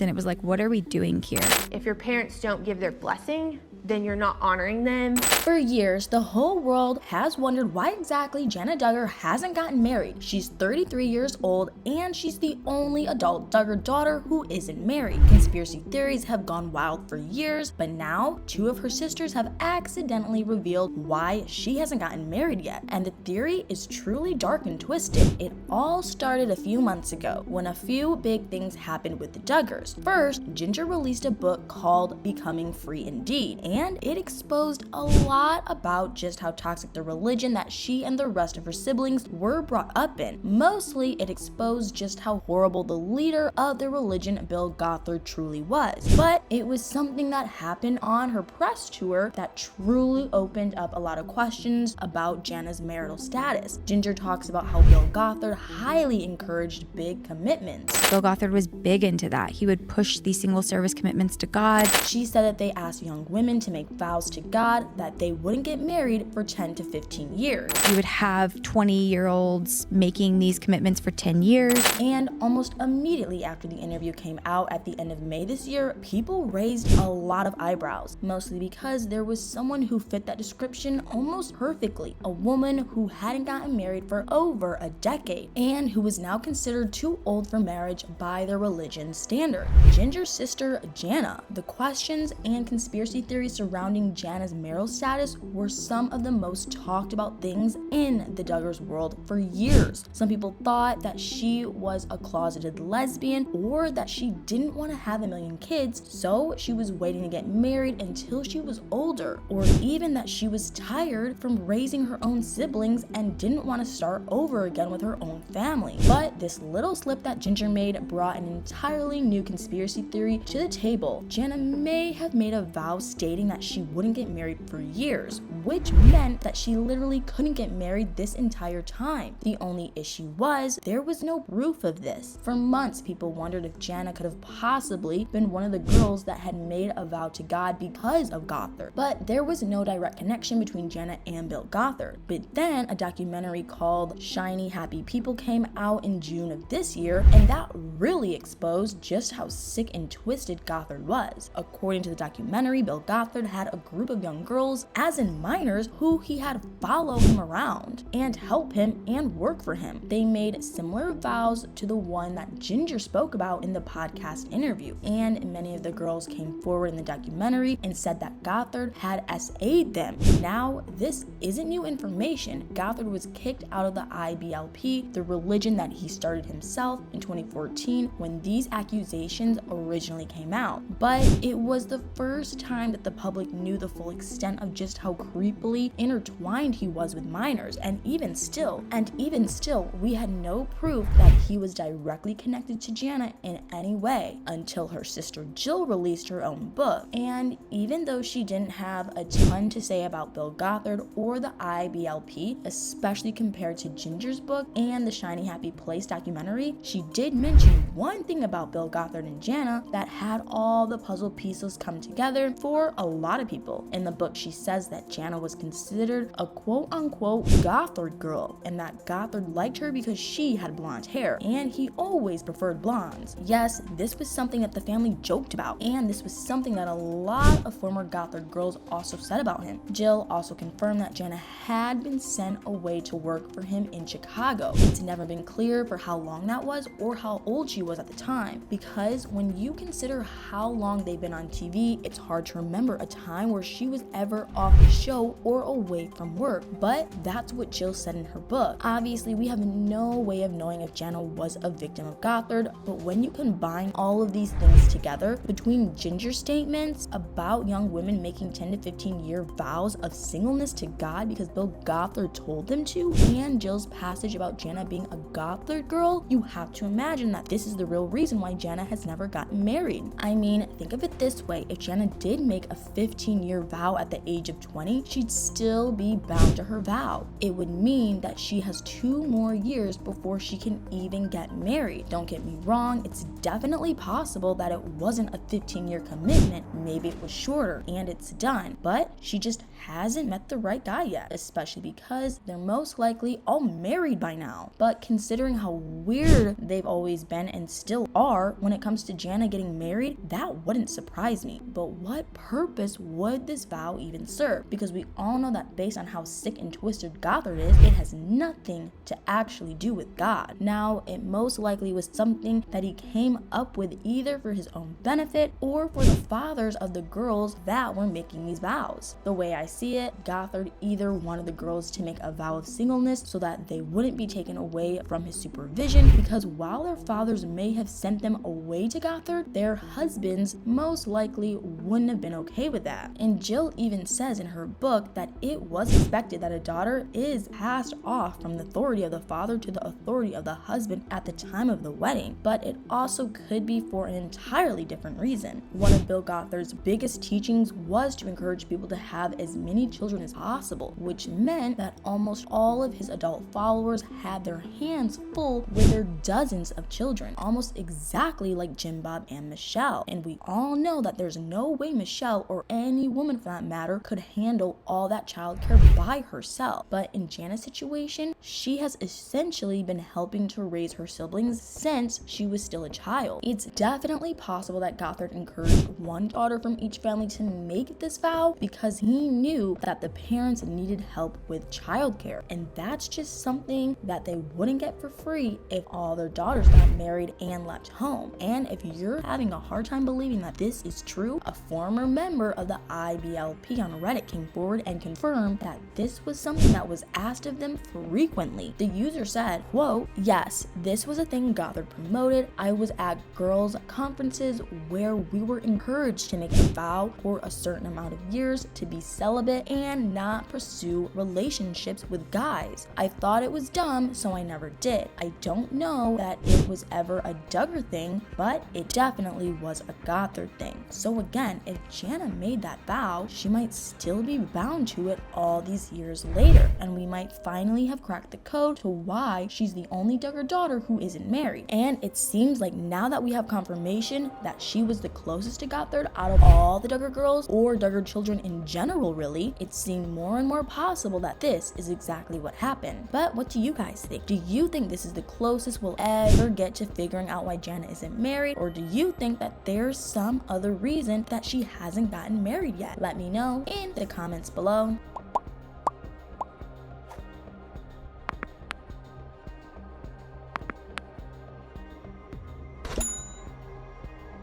And it was like, what are we doing here? If your parents don't give their blessing, then you're not honoring them. For years, the whole world has wondered why exactly Jana Duggar hasn't gotten married. She's 33 years old and she's the only adult Duggar daughter who isn't married. Conspiracy theories have gone wild for years, but now 2 of her sisters have accidentally revealed why she hasn't gotten married yet. And the theory is truly dark and twisted. It all started a few months ago when a few big things happened with the Duggars. First, Ginger released a book called Becoming Free Indeed, and it exposed a lot about just how toxic the religion that she and the rest of her siblings were brought up in. Mostly, it exposed just how horrible the leader of the religion, Bill Gothard, truly was. But it was something that happened on her press tour that truly opened up a lot of questions about Jana's marital status. Ginger talks about how Bill Gothard highly encouraged big commitments. Bill Gothard was big into that. He would push these single service commitments to God. She said that they asked young women to make vows to God that they wouldn't get married for 10 to 15 years. You would have 20-year-olds making these commitments for 10 years. And almost immediately after the interview came out at the end of May this year, people raised a lot of eyebrows, mostly because there was someone who fit that description almost perfectly. A woman who hadn't gotten married for over a decade and who was now considered too old for marriage by their religion standard. Ginger's sister, Jana. The questions and conspiracy theories surrounding Jana's marital status were some of the most talked about things in the Duggars world for years. Some people thought that she was a closeted lesbian or that she didn't want to have a million kids, so she was waiting to get married until she was older, or even that she was tired from raising her own siblings and didn't want to start over again with her own family. But this little slip that Ginger made brought an entirely new conspiracy theory to the table. Jana may have made a vow stating that she wouldn't get married for years, which meant that she literally couldn't get married this entire time. The only issue was there was no proof of this. For months, people wondered if Jana could have possibly been one of the girls that had made a vow to God because of Gothard. But there was no direct connection between Jana and Bill Gothard. But then a documentary called Shiny Happy People came out in June of this year, and that really exposed just how sick and twisted Gothard was. According to the documentary, Bill Gothard had a group of young girls, as in minors, who he had follow him around and help him and work for him. They made similar vows to the one that Ginger spoke about in the podcast interview, and many of the girls came forward in the documentary and said that Gothard had SA'd them. Now, this isn't new information. Gothard was kicked out of the IBLP, the religion that he started himself, in 2014 when these accusations originally came out. But it was the first time that the public knew the full extent of just how creepily intertwined he was with minors, and even still, we had no proof that he was directly connected to Jana in any way until her sister Jill released her own book. And even though she didn't have a ton to say about Bill Gothard or the IBLP, especially compared to Ginger's book and the Shiny Happy Place documentary, she did mention one thing about Bill Gothard and Jana that had all the puzzle pieces come together for a lot of people. In the book, she says that Jana was considered a quote-unquote Gothard girl, and that Gothard liked her because she had blonde hair, and he always preferred blondes. Yes, this was something that the family joked about, and this was something that a lot of former Gothard girls also said about him. Jill also confirmed that Jana had been sent away to work for him in Chicago. It's never been clear for how long that was or how old she was at the time, because when you consider how long they've been on TV, it's hard to remember a time where she was ever off the show or away from work. But that's what Jill said in her book. Obviously, we have no way of knowing if Jana was a victim of Gothard, but when you combine all of these things together, between Ginger's statements about young women making 10 to 15 year vows of singleness to God because Bill Gothard told them to, and Jill's passage about Jana being a Gothard girl, you have to imagine that this is the real reason why Jana has never gotten married. I mean, think of it this way. If Jana did make a 15-year vow at the age of 20, she'd still be bound to her vow. It would mean that she has 2 more years before she can even get married. Don't get me wrong, it's definitely possible that it wasn't a 15-year commitment. Maybe it was shorter and it's done, but she just hasn't met the right guy yet, especially because they're most likely all married by now. But considering how weird they've always been and still are when it comes to Jana getting married, that wouldn't surprise me. But what purpose would this vow even serve? Because we all know that based on how sick and twisted Gothard is, it has nothing to actually do with God. Now, it most likely was something that he came up with either for his own benefit or for the fathers of the girls that were making these vows. The way I see it, Gothard either wanted the girls to make a vow of singleness so that they wouldn't be taken away from his supervision, because while their fathers may have sent them away to Gothard, their husbands most likely wouldn't have been okay with that. And Jill even says in her book that it was expected that a daughter is passed off from the authority of the father to the authority of the husband at the time of the wedding, but it also could be for an entirely different reason. One of Bill Gothard's biggest teachings was to encourage people to have as many children as possible, which meant that almost all of his adult followers had their hands full with their dozens of children, almost exactly like Jim Bob and Michelle. And we all know that there's no way Michelle, or any woman for that matter, could handle all that childcare by herself. But in Jana's situation, she has essentially been helping to raise her siblings since she was still a child. It's definitely possible that Gothard encouraged one daughter from each family to make this vow because he knew that the parents needed help with childcare, and that's just something that they wouldn't get for free if all their daughters got married and left home. And if you're having a hard time believing that this is true, a former member of the IBLP on Reddit came forward and confirmed that this was something that was asked of them frequently. The user said, quote, "Yes, this was a thing Gothard promoted. I was at girls' conferences where we were encouraged to make a vow for a certain amount of years to be celibate and not pursue relationships with guys. I thought it was dumb, so I never did. I don't know that it was ever a Duggar thing, but it definitely was a Gothard thing." So again, if Jana made that vow, she might still be bound to it all these years later, and we might finally have cracked the code to why she's the only Duggar daughter who isn't married. And it seems like now that we have confirmation that she was the closest to Gothard out of all the Duggar girls, or Duggar children in general really, it seemed more and more possible that this is exactly what happened. But what do you guys think? Do you think this is the closest we'll ever get to figuring out why Jana isn't married, or do you think that there's some other reason that she hasn't gotten married yet? Let me know in the comments below.